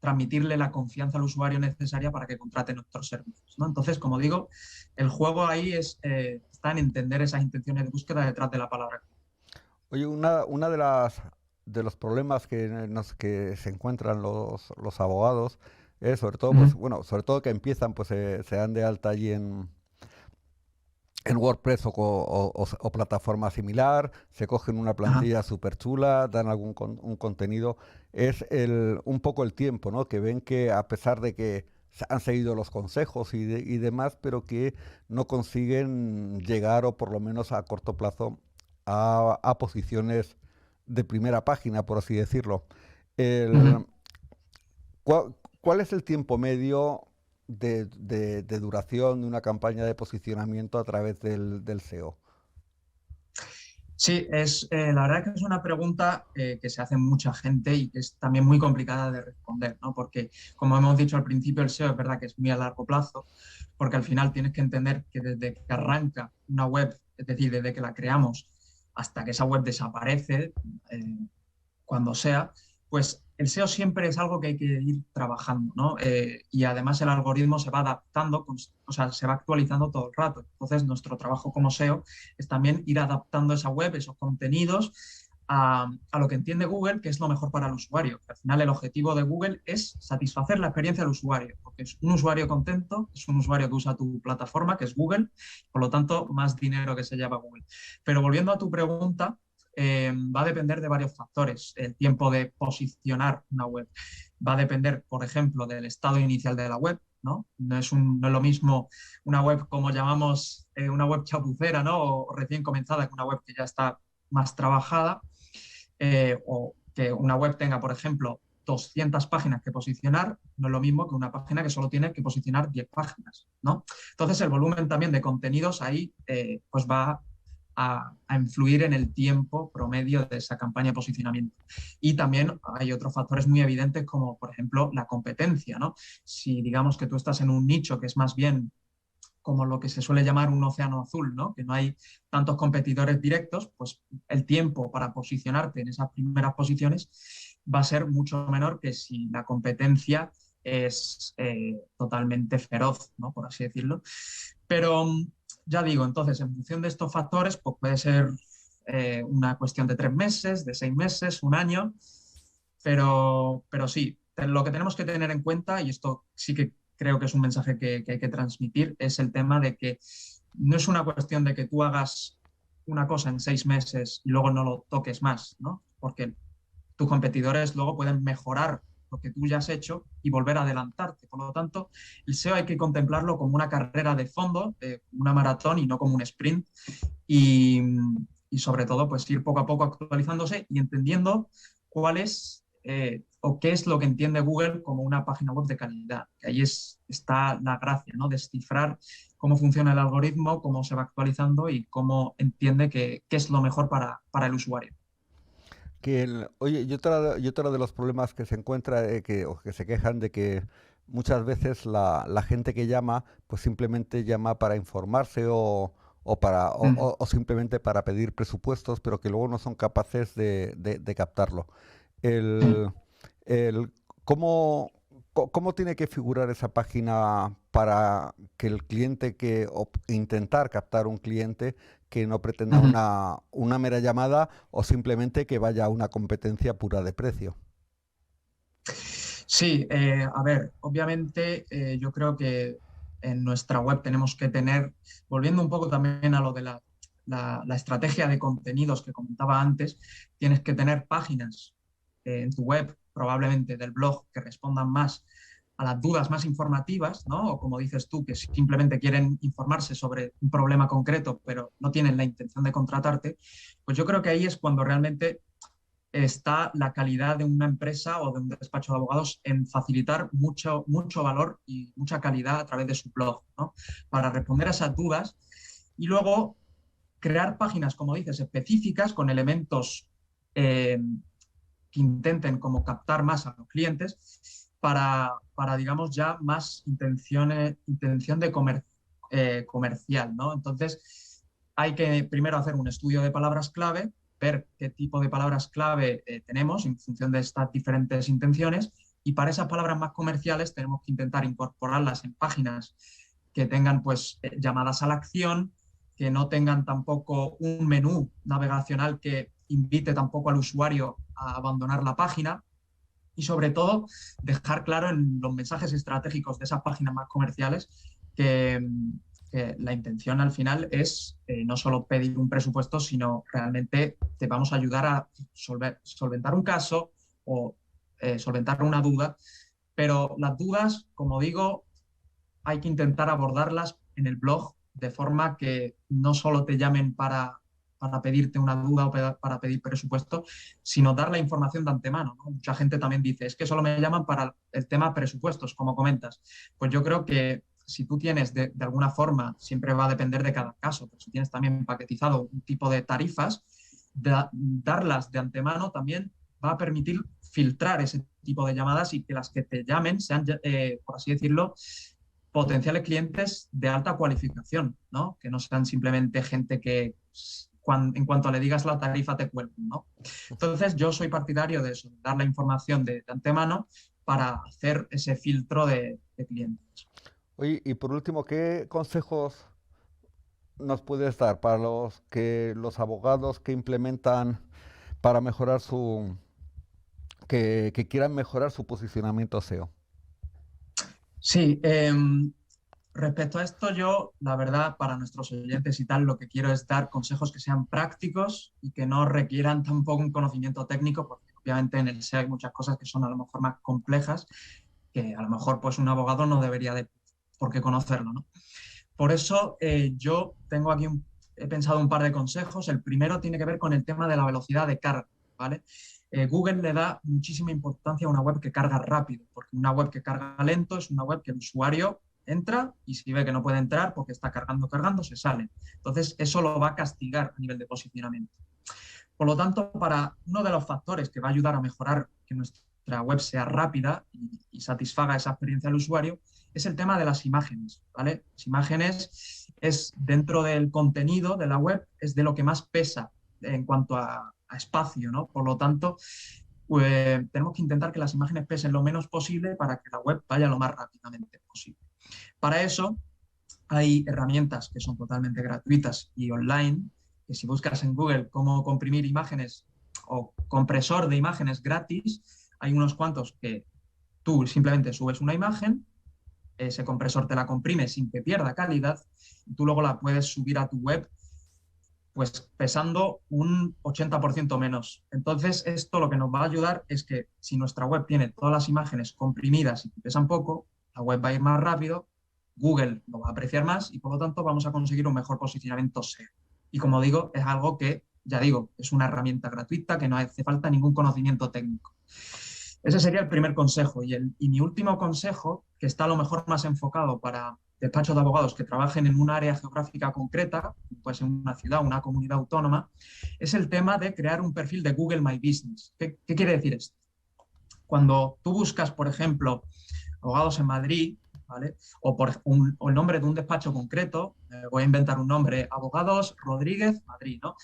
transmitirle la confianza al usuario necesaria para que contrate nuestros servicios, ¿no? Entonces, como digo, el juego ahí está en entender esas intenciones de búsqueda detrás de la palabra. Oye, una de los problemas que se encuentran los abogados es sobre todo, pues, bueno, sobre todo que empiezan, pues se dan de alta allí en WordPress o plataforma similar, se cogen una Ajá. plantilla súper chula, dan un contenido, es un poco el tiempo, ¿no? Que ven que a pesar de que han seguido los consejos y demás, pero que no consiguen llegar o por lo menos a corto plazo a posiciones de primera página, por así decirlo. Ujú. El, ¿Cuál es el tiempo medio de duración de una campaña de posicionamiento a través del SEO? Sí, la verdad que es una pregunta que se hace mucha gente y que es también muy complicada de responder, ¿no? Porque, como hemos dicho al principio, el SEO es verdad que es muy a largo plazo, porque al final tienes que entender que desde que arranca una web, es decir, desde que la creamos hasta que esa web desaparece, eh, cuando sea, pues el SEO siempre es algo que hay que ir trabajando, ¿no? Y además el algoritmo se va adaptando, o sea, se va actualizando todo el rato. Entonces, nuestro trabajo como SEO es también ir adaptando esa web, esos contenidos, a lo que entiende Google, que es lo mejor para el usuario. Al final, el objetivo de Google es satisfacer la experiencia del usuario, porque es un usuario contento, es un usuario que usa tu plataforma, que es Google, por lo tanto, más dinero que se lleva Google. Pero volviendo a tu pregunta, va a depender de varios factores. El tiempo de posicionar una web va a depender, por ejemplo, del estado inicial de la web, ¿no? No es lo mismo una web como llamamos una web chapucera, ¿no? O recién comenzada que una web que ya está más trabajada, o que una web tenga, por ejemplo, 200 páginas que posicionar, no es lo mismo que una página que solo tiene que posicionar 10 páginas, ¿no? Entonces, el volumen también de contenidos ahí pues va a influir en el tiempo promedio de esa campaña de posicionamiento. Y también hay otros factores muy evidentes como, por ejemplo, la competencia, ¿no? Si digamos que tú estás en un nicho que es más bien como lo que se suele llamar un océano azul, ¿no? Que no hay tantos competidores directos, pues el tiempo para posicionarte en esas primeras posiciones va a ser mucho menor que si la competencia es totalmente feroz, ¿no? Por así decirlo. Pero ya digo, entonces, en función de estos factores, pues puede ser una cuestión de 3 meses, de 6 meses, un año, pero sí, lo que tenemos que tener en cuenta, y esto sí que creo que es un mensaje que hay que transmitir, es el tema de que no es una cuestión de que tú hagas una cosa en 6 meses y luego no lo toques más, ¿no? Porque tus competidores luego pueden mejorar lo que tú ya has hecho y volver a adelantarte. Por lo tanto, el SEO hay que contemplarlo como una carrera de fondo, una maratón y no como un sprint. Y, y sobre todo, pues ir poco a poco actualizándose y entendiendo cuál es o qué es lo que entiende Google como una página web de calidad. Que ahí está la gracia, ¿no? Descifrar cómo funciona el algoritmo, cómo se va actualizando y cómo entiende qué es lo mejor para el usuario. Oye, y otro de los problemas que se encuentra, o que se quejan de que muchas veces la gente que llama, pues simplemente llama para informarse Mm. o simplemente para pedir presupuestos, pero que luego no son capaces de captarlo. El, el, ¿cómo, ¿Cómo tiene que figurar esa página para que el cliente o intentar captar un cliente que no pretenda Mm. una mera llamada o simplemente que vaya a una competencia pura de precio? Sí, a ver, obviamente yo creo que en nuestra web tenemos que tener, volviendo un poco también a lo de la estrategia de contenidos que comentaba antes, tienes que tener páginas en tu web, probablemente del blog, que respondan más a las dudas más informativas, ¿no? O como dices tú, que simplemente quieren informarse sobre un problema concreto, pero no tienen la intención de contratarte, pues yo creo que ahí es cuando realmente está la calidad de una empresa o de un despacho de abogados en facilitar mucho, mucho valor y mucha calidad a través de su blog, ¿no? Para responder a esas dudas y luego crear páginas, como dices, específicas con elementos eh, que intenten como captar más a los clientes para digamos, ya más intención de comercial, ¿no? Entonces, hay que primero hacer un estudio de palabras clave, ver qué tipo de palabras clave tenemos en función de estas diferentes intenciones, y para esas palabras más comerciales tenemos que intentar incorporarlas en páginas que tengan pues llamadas a la acción, que no tengan tampoco un menú navegacional que invite tampoco al usuario a abandonar la página, y sobre todo dejar claro en los mensajes estratégicos de esas páginas más comerciales que la intención al final es no solo pedir un presupuesto, sino realmente te vamos a ayudar a solventar un caso o solventar una duda. Pero las dudas, como digo, hay que intentar abordarlas en el blog de forma que no solo te llamen para pedirte una duda o para pedir presupuesto, sino dar la información de antemano, ¿no? Mucha gente también dice, es que solo me llaman para el tema presupuestos, como comentas. Pues yo creo que si tú tienes de alguna forma, siempre va a depender de cada caso, pero si tienes también paquetizado un tipo de tarifas, darlas de antemano también va a permitir filtrar ese tipo de llamadas y que las que te llamen sean, por así decirlo, potenciales clientes de alta cualificación, ¿no? Que no sean simplemente gente que en cuanto le digas la tarifa te cuelguen, ¿no? Entonces yo soy partidario de eso, de dar la información de antemano para hacer ese filtro de clientes. Oye, y por último, ¿qué consejos nos puedes dar para los abogados que implementan para mejorar que quieran mejorar su posicionamiento SEO? Sí, respecto a esto, yo, la verdad, para nuestros oyentes y tal, lo que quiero es dar consejos que sean prácticos y que no requieran tampoco un conocimiento técnico, porque obviamente en el SEO hay muchas cosas que son a lo mejor más complejas, que a lo mejor pues un abogado no debería de por qué conocerlo, ¿no? Por eso yo tengo aquí he pensado un par de consejos. El primero tiene que ver con el tema de la velocidad de carga, ¿vale? Google le da muchísima importancia a una web que carga rápido, porque una web que carga lento es una web que el usuario entra y si ve que no puede entrar porque está cargando, se sale. Entonces, eso lo va a castigar a nivel de posicionamiento. Por lo tanto, para uno de los factores que va a ayudar a mejorar que nuestra web sea rápida y satisfaga esa experiencia del usuario es el tema de las imágenes, ¿vale? Las imágenes es dentro del contenido de la web, es de lo que más pesa en cuanto a espacio, ¿no? Por lo tanto, pues, tenemos que intentar que las imágenes pesen lo menos posible para que la web vaya lo más rápidamente posible. Para eso hay herramientas que son totalmente gratuitas y online, que si buscas en Google cómo comprimir imágenes o compresor de imágenes gratis, hay unos cuantos que tú simplemente subes una imagen, ese compresor te la comprime sin que pierda calidad, y tú luego la puedes subir a tu web pues pesando un 80% menos. Entonces, esto lo que nos va a ayudar es que si nuestra web tiene todas las imágenes comprimidas y pesan poco, la web va a ir más rápido, Google lo va a apreciar más y por lo tanto vamos a conseguir un mejor posicionamiento SEO. Y como digo, es algo que, ya digo, es una herramienta gratuita que no hace falta ningún conocimiento técnico. Ese sería el primer consejo. Y mi último consejo, que está a lo mejor más enfocado para despachos de abogados que trabajen en un área geográfica concreta, pues en una ciudad, una comunidad autónoma, es el tema de crear un perfil de Google My Business. ¿Qué quiere decir esto? Cuando tú buscas, por ejemplo, abogados en Madrid, ¿vale? O el nombre de un despacho concreto, voy a inventar un nombre, Abogados Rodríguez Madrid, ¿no?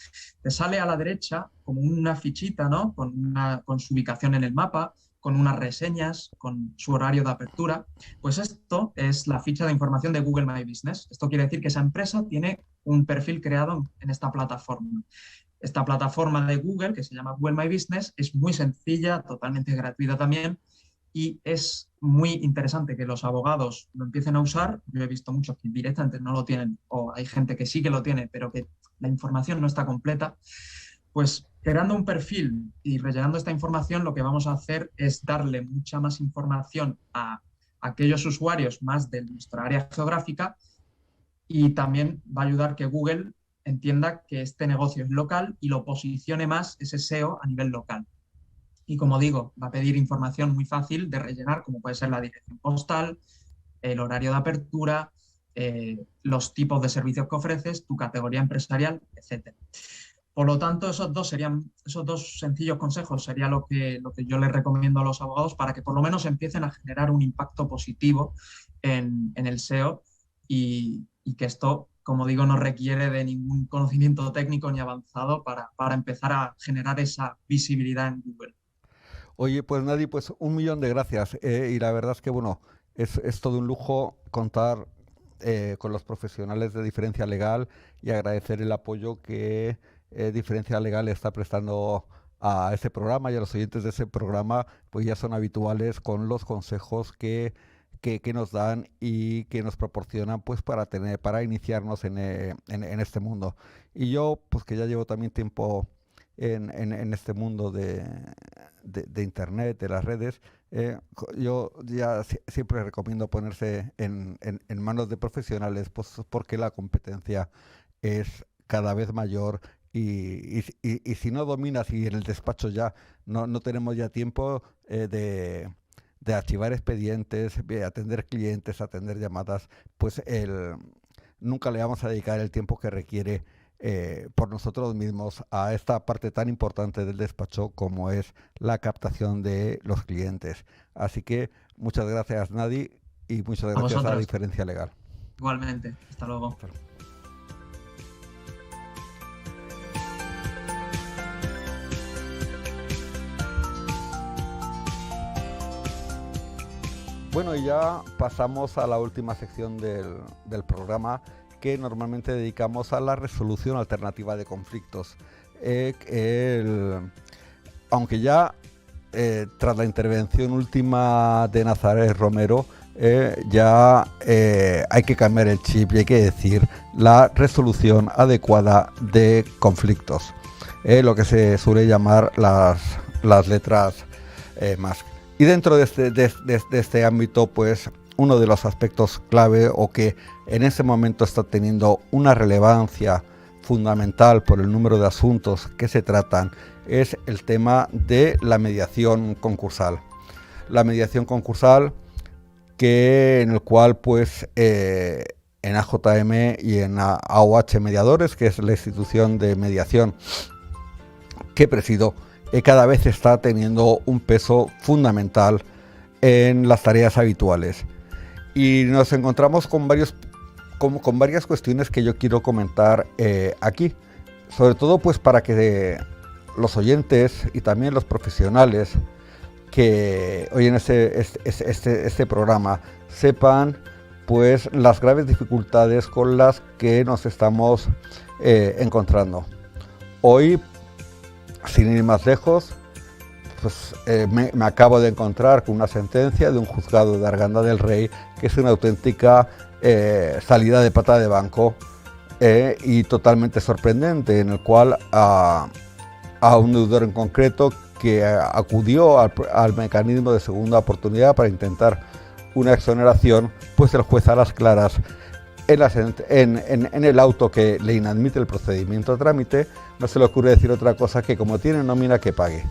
Te sale a la derecha como una fichita, ¿no? Con su ubicación en el mapa, con unas reseñas, con su horario de apertura. Pues esto es la ficha de información de Google My Business. Esto quiere decir que esa empresa tiene un perfil creado en esta plataforma. Esta plataforma de Google, que se llama Google My Business, es muy sencilla, totalmente gratuita también, y es muy interesante que los abogados lo empiecen a usar. Yo he visto muchos que directamente no lo tienen, o hay gente que sí que lo tiene, pero que la información no está completa. Pues creando un perfil y rellenando esta información, lo que vamos a hacer es darle mucha más información a aquellos usuarios más de nuestra área geográfica, y también va a ayudar que Google entienda que este negocio es local y lo posicione más ese SEO a nivel local. Y como digo, va a pedir información muy fácil de rellenar, como puede ser la dirección postal, el horario de apertura, los tipos de servicios que ofreces, tu categoría empresarial, etc. Por lo tanto, esos dos sencillos consejos sería lo que yo les recomiendo a los abogados para que por lo menos empiecen a generar un impacto positivo en el SEO y que esto, como digo, no requiere de ningún conocimiento técnico ni avanzado para empezar a generar esa visibilidad en Google. Oye, pues Nadi, pues 1.000.000 de gracias. Y la verdad es que, bueno, es todo un lujo contar con los profesionales de Diferencia Legal y agradecer el apoyo que Diferencia Legal está prestando a este programa, y a los oyentes de ese programa, pues ya son habituales con los consejos que nos dan y que nos proporcionan, pues para iniciarnos en este mundo. Y yo, pues que ya llevo también tiempo en este mundo de Internet, de las redes, yo ya siempre recomiendo ponerse en manos de profesionales, pues porque la competencia es cada vez mayor, y si no dominas, y en el despacho ya no tenemos ya tiempo de archivar expedientes, de atender clientes, atender llamadas, pues nunca le vamos a dedicar el tiempo que requiere por nosotros mismos a esta parte tan importante del despacho como es la captación de los clientes. Así que muchas gracias, Nadi, y muchas gracias a Diferencia Legal. Igualmente, hasta luego. Hasta luego. Bueno, y ya pasamos a la última sección del programa, que normalmente dedicamos a la resolución alternativa de conflictos. Aunque ya tras la intervención última de Nazaret Romero, ya hay que cambiar el chip y hay que decir la resolución adecuada de conflictos, lo que se suele llamar las letras más. Y dentro de este ámbito, pues uno de los aspectos clave, o que en ese momento está teniendo una relevancia fundamental por el número de asuntos que se tratan, es el tema de la mediación concursal. La mediación concursal, en el cual pues en AJM y en AOH Mediadores, que es la institución de mediación que presido, cada vez está teniendo un peso fundamental en las tareas habituales. Y nos encontramos con varias cuestiones que yo quiero comentar aquí, sobre todo pues para que los oyentes y también los profesionales que oyen este programa sepan pues las graves dificultades con las que nos estamos encontrando. Hoy, sin ir más lejos, pues me acabo de encontrar con una sentencia de un juzgado de Arganda del Rey, que es una auténtica salida de pata de banco y totalmente sorprendente, en el cual a un deudor en concreto que acudió al mecanismo de segunda oportunidad para intentar una exoneración, pues el juez a las claras en el auto que le inadmite el procedimiento a trámite, no se le ocurre decir otra cosa que como tiene nómina que pague,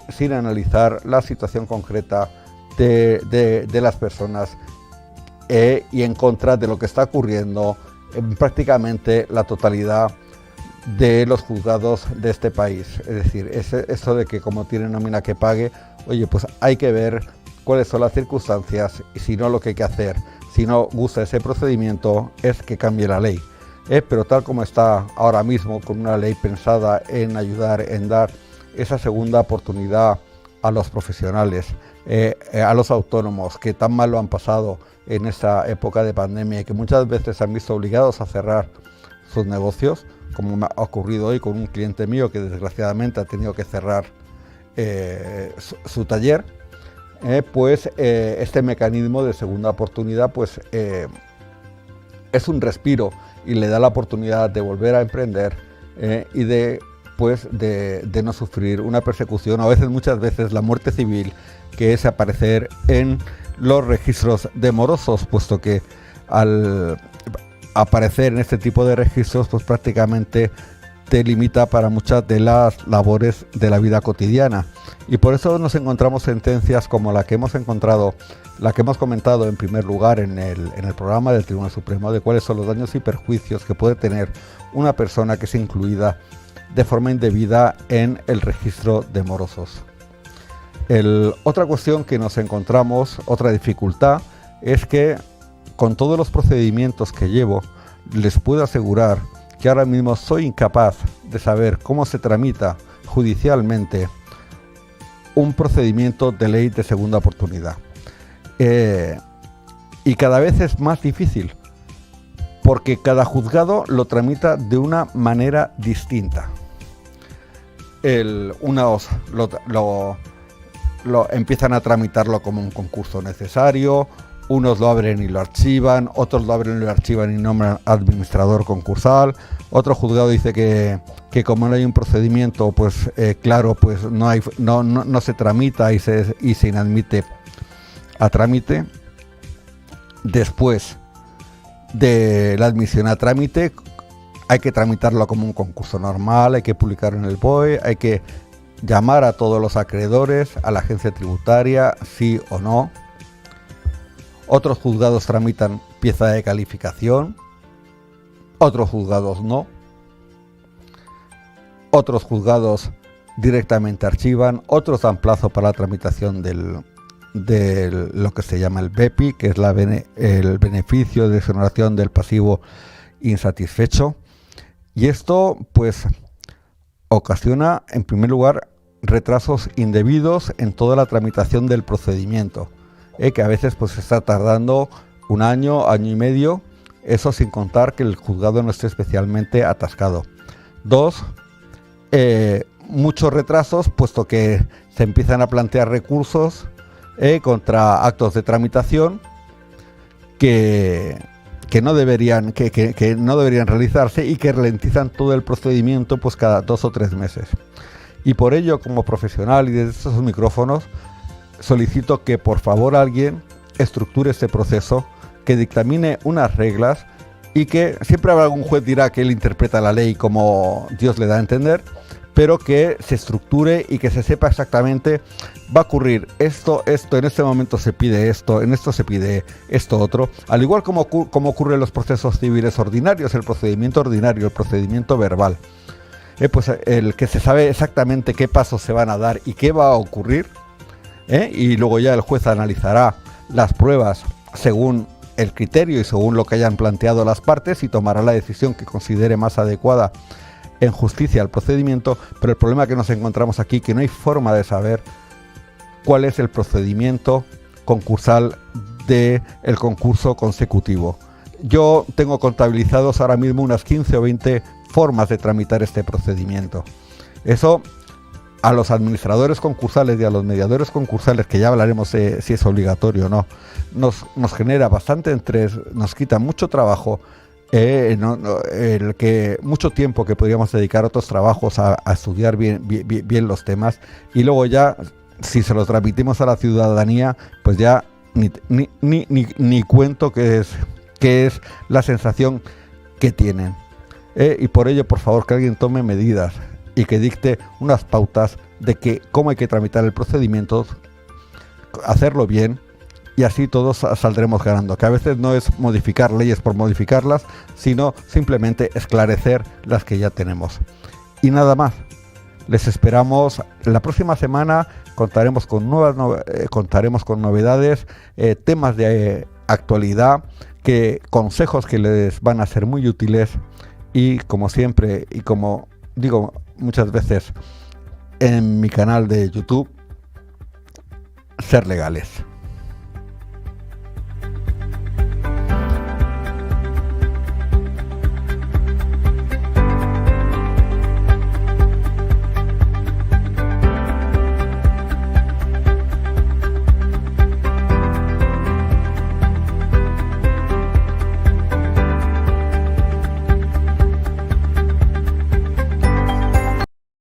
sin analizar la situación concreta de las personas y en contra de lo que está ocurriendo en prácticamente la totalidad de los juzgados de este país. Es decir, eso de que como tiene nómina que pague, oye, pues hay que ver cuáles son las circunstancias, y si no, lo que hay que hacer, si no gusta ese procedimiento, es que cambie la ley. Pero tal como está ahora mismo, con una ley pensada en ayudar, en dar esa segunda oportunidad a los profesionales, a los autónomos que tan mal lo han pasado en esta época de pandemia y que muchas veces se han visto obligados a cerrar sus negocios, como me ha ocurrido hoy con un cliente mío que desgraciadamente ha tenido que cerrar su taller, pues este mecanismo de segunda oportunidad pues es un respiro y le da la oportunidad de volver a emprender y de no sufrir una persecución, o a veces, muchas veces, la muerte civil, que es aparecer en los registros de morosos, puesto que al aparecer en este tipo de registros, pues prácticamente te limita para muchas de las labores de la vida cotidiana. Y por eso nos encontramos sentencias como la que hemos comentado en primer lugar en el programa del Tribunal Supremo, de cuáles son los daños y perjuicios que puede tener una persona que es incluida de forma indebida en el registro de morosos. Otra cuestión que nos encontramos, otra dificultad, es que con todos los procedimientos que llevo, les puedo asegurar que ahora mismo soy incapaz de saber cómo se tramita judicialmente un procedimiento de ley de segunda oportunidad. Y cada vez es más difícil, porque cada juzgado lo tramita de una manera distinta. Unos lo empiezan a tramitarlo como un concurso necesario, unos lo abren y lo archivan, otros lo abren y lo archivan y nombran administrador concursal, otro juzgado dice que como no hay un procedimiento, pues claro, pues no se tramita y se inadmite a trámite. Después de la admisión a trámite, hay que tramitarlo como un concurso normal, hay que publicarlo en el BOE, hay que llamar a todos los acreedores, a la agencia tributaria, sí o no. Otros juzgados tramitan pieza de calificación, otros juzgados no. Otros juzgados directamente archivan, otros dan plazo para la tramitación de lo que se llama el BEPI, que es el beneficio de exoneración del pasivo insatisfecho. Y esto pues ocasiona en primer lugar retrasos indebidos en toda la tramitación del procedimiento, que a veces pues se está tardando un año, año y medio, eso sin contar que el juzgado no esté especialmente atascado. 2, muchos retrasos, puesto que se empiezan a plantear recursos contra actos de tramitación que no deberían realizarse y que ralentizan todo el procedimiento pues cada 2 o 3 meses. Y por ello, como profesional y desde estos micrófonos, solicito que por favor alguien estructure este proceso, que dictamine unas reglas y que siempre habrá algún juez dirá que él interpreta la ley como Dios le da a entender, pero que se estructure y que se sepa exactamente, va a ocurrir esto, en este momento se pide esto, en esto se pide esto otro, al igual como ocurre en los procesos civiles ordinarios, el procedimiento ordinario, el procedimiento verbal. Pues el que se sabe exactamente qué pasos se van a dar y qué va a ocurrir, y luego ya el juez analizará las pruebas según el criterio y según lo que hayan planteado las partes y tomará la decisión que considere más adecuada en justicia al procedimiento. Pero el problema que nos encontramos aquí, que no hay forma de saber cuál es el procedimiento concursal del concurso consecutivo. Yo tengo contabilizados ahora mismo unas 15 o 20 formas de tramitar este procedimiento. Eso a los administradores concursales y a los mediadores concursales, que ya hablaremos si es obligatorio o no, nos genera bastante estrés, nos quita mucho trabajo, mucho tiempo que podríamos dedicar a otros trabajos a estudiar bien los temas, y luego ya si se los transmitimos a la ciudadanía, pues ya ni cuento qué es la sensación que tienen. Y por ello, por favor, que alguien tome medidas y que dicte unas pautas de cómo hay que tramitar el procedimiento, hacerlo bien, y así todos saldremos ganando, que a veces no es modificar leyes por modificarlas, sino simplemente esclarecer las que ya tenemos. Y nada más, les esperamos la próxima semana. Contaremos con novedades, temas de actualidad, consejos que les van a ser muy útiles, y como siempre, y como digo muchas veces en mi canal de YouTube, ser legales.